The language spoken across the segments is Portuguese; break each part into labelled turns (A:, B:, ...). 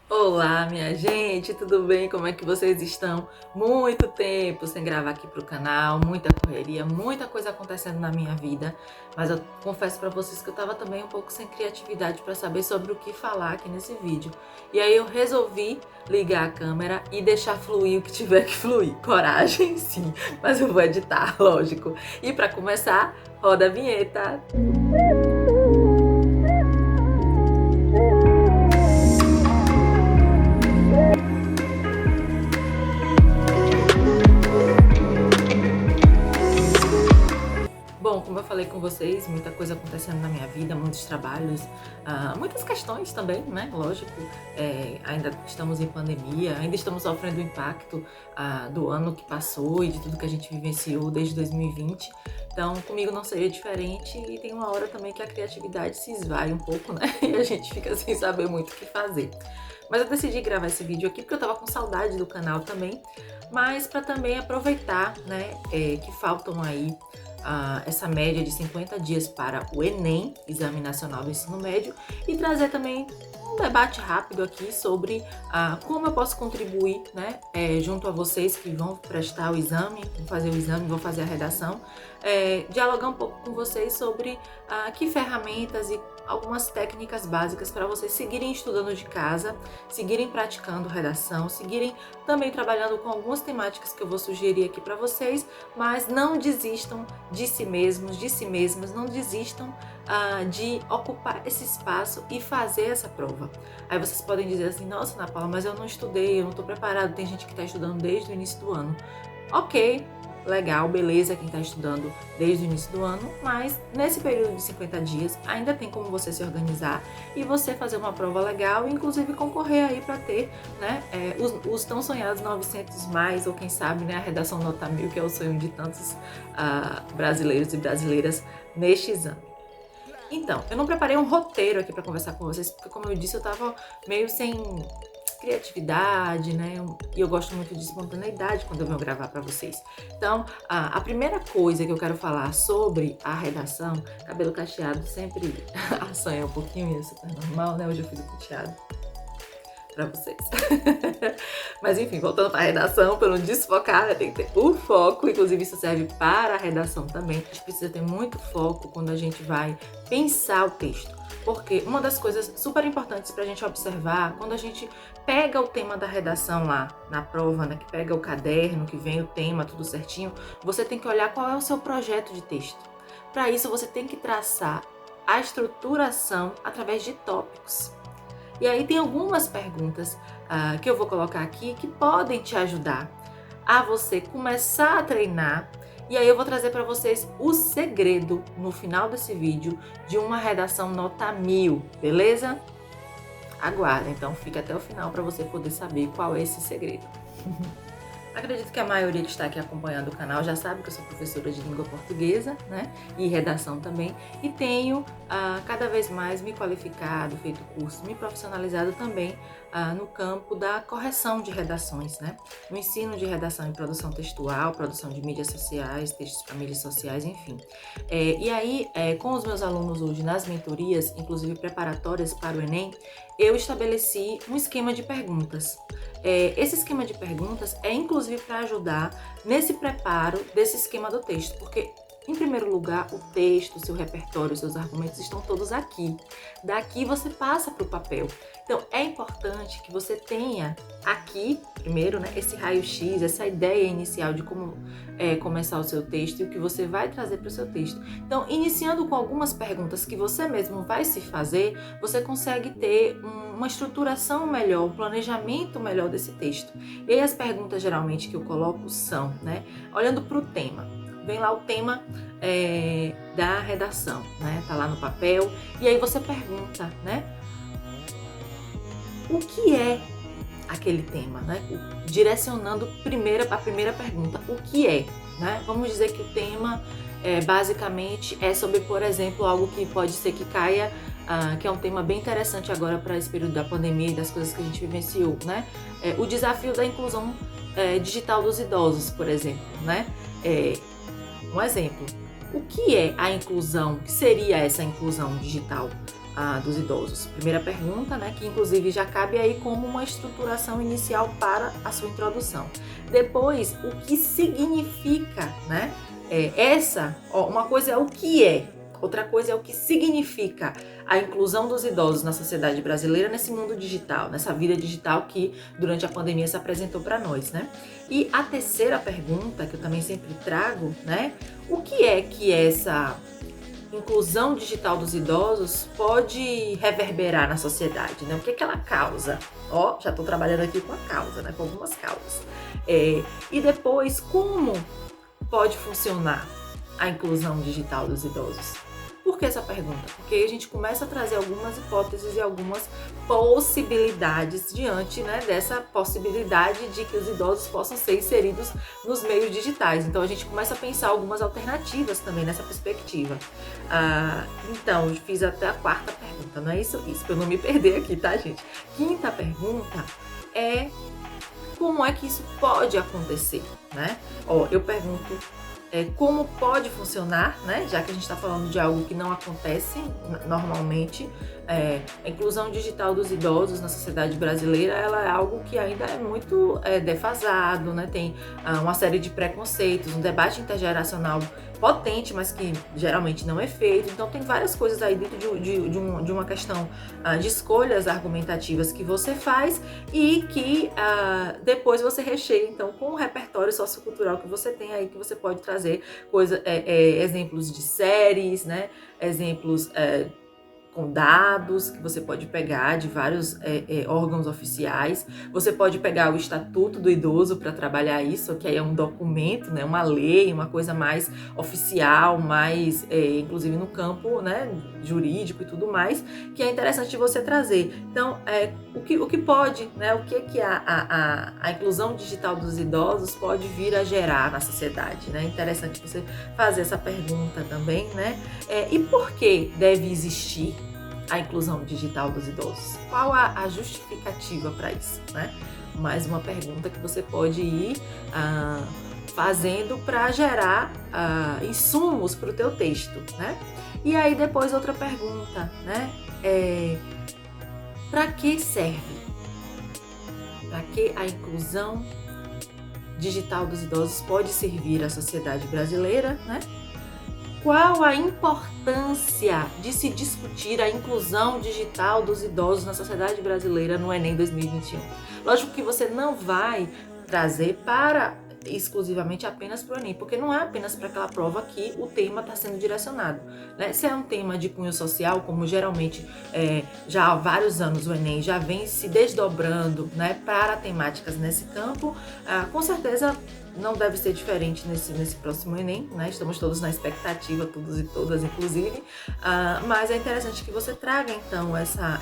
A: Olá, minha gente, tudo bem? Como é que vocês estão? Muito tempo sem gravar aqui pro canal, muita correria, muita coisa acontecendo na minha vida, mas eu confesso pra vocês que eu tava também um pouco sem criatividade pra saber sobre o que falar aqui nesse vídeo. E aí eu resolvi ligar a câmera e deixar fluir o que tiver que fluir. Coragem, sim, mas eu vou editar, lógico. E pra começar, roda a vinheta. Bom, como eu falei com vocês, muita coisa acontecendo na minha vida, muitos trabalhos, muitas questões também, né? Lógico, ainda estamos em pandemia, ainda estamos sofrendo o impacto do ano que passou e de tudo que a gente vivenciou desde 2020. Então, comigo não seria diferente e tem uma hora também que a criatividade se esvai um pouco, né? E a gente fica sem saber muito o que fazer. Mas eu decidi gravar esse vídeo aqui porque eu tava com saudade do canal também, mas para também aproveitar, né, que faltam aí essa média de 50 dias para o Enem, Exame Nacional do Ensino Médio, e trazer também um debate rápido aqui sobre como eu posso contribuir, né, junto a vocês que vão prestar o exame, vão fazer o exame, vão fazer a redação, dialogar um pouco com vocês sobre que ferramentas e algumas técnicas básicas para vocês seguirem estudando de casa, seguirem praticando redação, seguirem também trabalhando com algumas temáticas que eu vou sugerir aqui para vocês, mas não desistam de si mesmos, de si mesmas, não desistam de ocupar esse espaço e fazer essa prova. Aí vocês podem dizer assim, nossa, Ana Paula, mas eu não estudei, eu não estou preparado, tem gente que está estudando desde o início do ano. Ok, legal, beleza, quem está estudando desde o início do ano, mas nesse período de 50 dias ainda tem como você se organizar e você fazer uma prova legal e inclusive concorrer aí para ter, né, os tão sonhados 900 mais, ou quem sabe, né, a redação nota 1000, que é o sonho de tantos brasileiros e brasileiras neste exame. Então, eu não preparei um roteiro aqui para conversar com vocês, porque como eu disse, eu tava meio sem criatividade, né? E eu gosto muito de espontaneidade quando eu venho gravar para vocês. Então, a primeira coisa que eu quero falar sobre a redação, cabelo cacheado sempre assanha um pouquinho, isso é normal, né? Hoje eu fiz o penteado para vocês. Mas enfim, voltando para a redação, para não desfocar, né, tem que ter o foco, inclusive isso serve para a redação também. A gente precisa ter muito foco quando a gente vai pensar o texto. Porque uma das coisas super importantes para a gente observar, quando a gente pega o tema da redação lá na prova, né, que pega o caderno, que vem o tema, tudo certinho, você tem que olhar qual é o seu projeto de texto. Para isso, você tem que traçar a estruturação através de tópicos. E aí tem algumas perguntas que eu vou colocar aqui que podem te ajudar a você começar a treinar. E aí eu vou trazer para vocês o segredo no final desse vídeo de uma redação nota 1000, beleza? Aguarda, então fica até o final para você poder saber qual é esse segredo. Acredito que a maioria que está aqui acompanhando o canal já sabe que eu sou professora de língua portuguesa, né? E redação também. E tenho cada vez mais me qualificado, feito curso, me profissionalizado também no campo da correção de redações, né? No ensino de redação e produção textual, produção de mídias sociais, textos para mídias sociais, enfim. E aí, com os meus alunos hoje nas mentorias, inclusive preparatórias para o Enem, eu estabeleci um esquema de perguntas. Esse esquema de perguntas é inclusive para ajudar nesse preparo desse esquema do texto, porque em primeiro lugar o texto, o seu repertório, os seus argumentos estão todos aqui. Daqui você passa para o papel. Então é importante que você tenha aqui, primeiro, né, esse raio-x, essa ideia inicial de como começar o seu texto e o que você vai trazer para o seu texto. Então, iniciando com algumas perguntas que você mesmo vai se fazer, você consegue ter uma estruturação melhor, um planejamento melhor desse texto. E aí as perguntas geralmente que eu coloco são, né, olhando para o tema. Vem lá o tema da redação, né? Tá lá no papel. E aí você pergunta, né? O que é aquele tema, né? Direcionando a primeira pergunta, o que é, né? Vamos dizer que o tema basicamente é sobre, por exemplo, algo que pode ser que caia, que é um tema bem interessante agora para esse período da pandemia e das coisas que a gente vivenciou, né? O desafio da inclusão digital dos idosos, por exemplo, né? Um exemplo, o que é a inclusão? O que seria essa inclusão digital? dos idosos? Primeira pergunta, né, que inclusive já cabe aí como uma estruturação inicial para a sua introdução. Depois, o que significa, né? Uma coisa é o que é, outra coisa é o que significa a inclusão dos idosos na sociedade brasileira, nesse mundo digital, nessa vida digital que durante a pandemia se apresentou para nós, né? E a terceira pergunta, que eu também sempre trago, né? O que é que essa inclusão digital dos idosos pode reverberar na sociedade, né? O que é que ela causa? Ó, já estou trabalhando aqui com a causa, né? Com algumas causas. E depois, como pode funcionar a inclusão digital dos idosos? Por que essa pergunta? Porque a gente começa a trazer algumas hipóteses e algumas possibilidades diante, né, dessa possibilidade de que os idosos possam ser inseridos nos meios digitais. Então a gente começa a pensar algumas alternativas também nessa perspectiva. Então, eu fiz até a quarta pergunta, não é isso? Isso, para eu não me perder aqui, tá, gente? Quinta pergunta é como é que isso pode acontecer, né? Eu pergunto como pode funcionar, né? Já que a gente está falando de algo que não acontece normalmente, a inclusão digital dos idosos na sociedade brasileira, ela é algo que ainda é muito defasado, né? Tem uma série de preconceitos, um debate intergeracional potente, mas que geralmente não é feito. Então tem várias coisas aí dentro de uma questão de escolhas argumentativas que você faz e que depois você recheia então com o repertório sociocultural que você tem aí, que você pode trazer exemplos de séries, né? Exemplos com dados que você pode pegar de vários órgãos oficiais. Você pode pegar o Estatuto do Idoso para trabalhar isso, que aí é um documento, né, uma lei, uma coisa mais oficial, mais, inclusive no campo, né, jurídico e tudo mais, que é interessante você trazer. Então, o que pode, né, o que é que a inclusão digital dos idosos pode vir a gerar na sociedade, né? Interessante você fazer essa pergunta também, né? E por que deve existir a inclusão digital dos idosos? Qual a justificativa para isso, né? Mais uma pergunta que você pode ir fazendo para gerar insumos para o teu texto, né? E aí depois outra pergunta, né? Para que serve? Para que a inclusão digital dos idosos pode servir à sociedade brasileira, né? Qual a importância de se discutir a inclusão digital dos idosos na sociedade brasileira no Enem 2021? Lógico que você não vai trazer exclusivamente apenas para o Enem, porque não é apenas para aquela prova que o tema está sendo direcionado, né? Se é um tema de cunho social, como geralmente já há vários anos o Enem já vem se desdobrando, né, para temáticas nesse campo, com certeza não deve ser diferente nesse próximo Enem, né? Estamos todos na expectativa, todos e todas, inclusive, mas é interessante que você traga, então, essa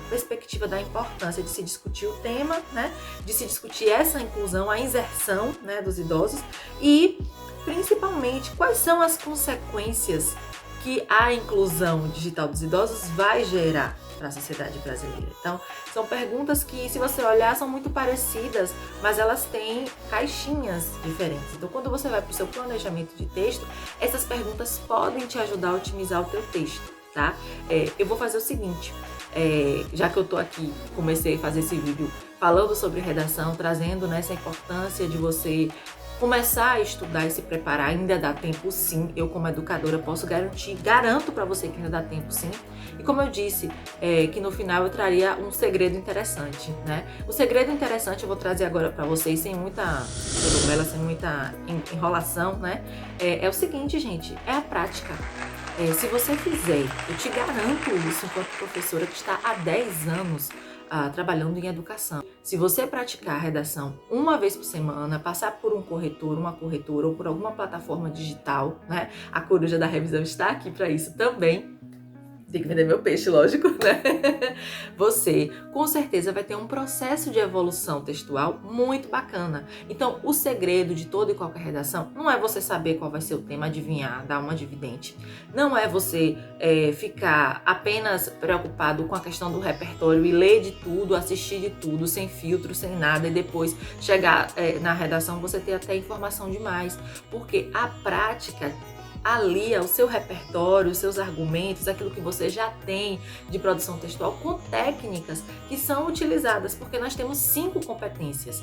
A: perspectiva da importância de se discutir o tema, né? De se discutir essa inclusão, a inserção, né, dos idosos e, principalmente, quais são as consequências que a inclusão digital dos idosos vai gerar para a sociedade brasileira. Então, são perguntas que, se você olhar, são muito parecidas, mas elas têm caixinhas diferentes. Então, quando você vai para o seu planejamento de texto, essas perguntas podem te ajudar a otimizar o teu texto, tá? Eu vou fazer o seguinte, já que eu tô aqui, comecei a fazer esse vídeo falando sobre redação, trazendo nessa importância de você começar a estudar e se preparar. Ainda dá tempo sim, eu como educadora posso garanto para você que ainda dá tempo sim. E como eu disse, que no final eu traria um segredo interessante, né? O segredo interessante eu vou trazer agora para vocês sem muita sem muita enrolação, né? É o seguinte, gente, é a prática. Se você fizer, eu te garanto isso enquanto professora que está há 10 anos trabalhando em educação. Se você praticar a redação uma vez por semana, passar por um corretor, uma corretora ou por alguma plataforma digital, né? A coruja da revisão está aqui para isso também. Tem que vender meu peixe, lógico, né? Você, com certeza, vai ter um processo de evolução textual muito bacana. Então, o segredo de toda e qualquer redação não é você saber qual vai ser o tema, adivinhar, dar uma dividente. Não é você ficar apenas preocupado com a questão do repertório e ler de tudo, assistir de tudo, sem filtro, sem nada, e depois chegar na redação você ter até informação demais. Porque a prática alia o seu repertório, os seus argumentos, aquilo que você já tem de produção textual com técnicas que são utilizadas, porque nós temos 5 competências.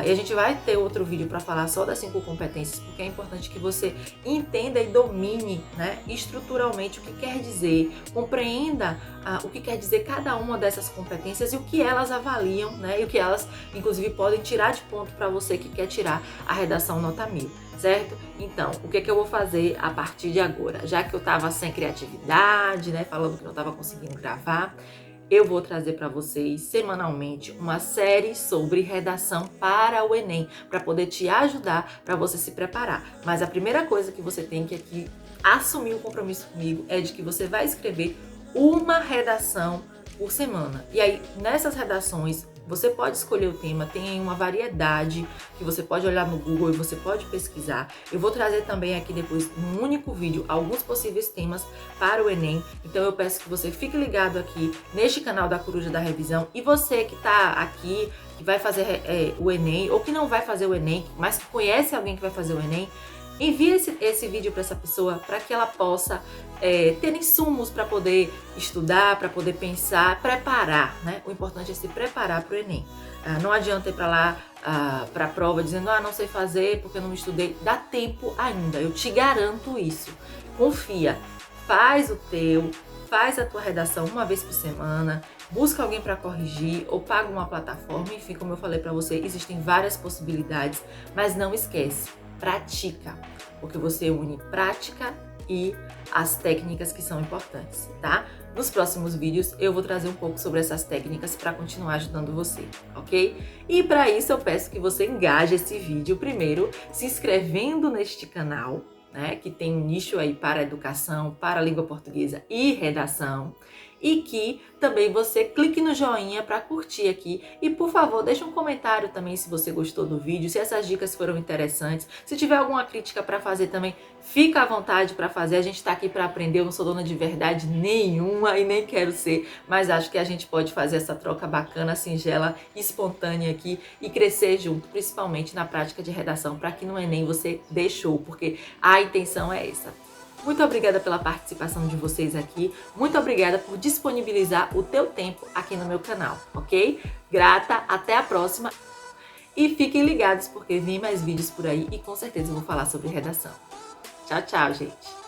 A: E a gente vai ter outro vídeo para falar só das 5 competências, porque é importante que você entenda e domine, né, estruturalmente o que quer dizer, compreenda o que quer dizer cada uma dessas competências e o que elas avaliam, né, e o que elas, inclusive, podem tirar de ponto para você que quer tirar a redação nota 1000, certo? Então, o que eu vou fazer a partir de agora? Já que eu estava sem criatividade, né, falando que não estava conseguindo gravar, eu vou trazer para vocês semanalmente uma série sobre redação para o Enem, para poder te ajudar, para você se preparar. Mas a primeira coisa que você tem que aqui assumir o compromisso comigo é de que você vai escrever uma redação por semana. E aí, nessas redações, você pode escolher o tema, tem uma variedade que você pode olhar no Google e você pode pesquisar. Eu vou trazer também aqui depois, num único vídeo, alguns possíveis temas para o Enem. Então eu peço que você fique ligado aqui neste canal da Coruja da Revisão. E você que está aqui, que vai fazer o Enem, ou que não vai fazer o Enem, mas que conhece alguém que vai fazer o Enem, envie esse vídeo para essa pessoa para que ela possa ter insumos para poder estudar, para poder pensar, preparar, né? O importante é se preparar para o Enem. Não adianta ir para lá para a prova dizendo, não sei fazer porque eu não estudei. Dá tempo ainda, eu te garanto isso. Confia, faz o teu, faz a tua redação uma vez por semana, busca alguém para corrigir ou paga uma plataforma. Enfim, como eu falei para você, existem várias possibilidades, mas não esquece, pratica, porque você une prática e as técnicas que são importantes, tá? Nos próximos vídeos eu vou trazer um pouco sobre essas técnicas para continuar ajudando você, ok? E para isso eu peço que você engaje esse vídeo primeiro se inscrevendo neste canal, né, que tem um nicho aí para educação, para a língua portuguesa e redação, e que também você clique no joinha para curtir aqui e, por favor, deixe um comentário também se você gostou do vídeo, se essas dicas foram interessantes. Se tiver alguma crítica para fazer também, fica à vontade para fazer. A gente está aqui para aprender, eu não sou dona de verdade nenhuma e nem quero ser, mas acho que a gente pode fazer essa troca bacana, singela, espontânea aqui e crescer junto, principalmente na prática de redação, para que no Enem você dê show, porque a intenção é essa. Muito obrigada pela participação de vocês aqui. Muito obrigada por disponibilizar o teu tempo aqui no meu canal, ok? Grata, até a próxima. E fiquem ligados porque vem mais vídeos por aí e com certeza eu vou falar sobre redação. Tchau, tchau, gente!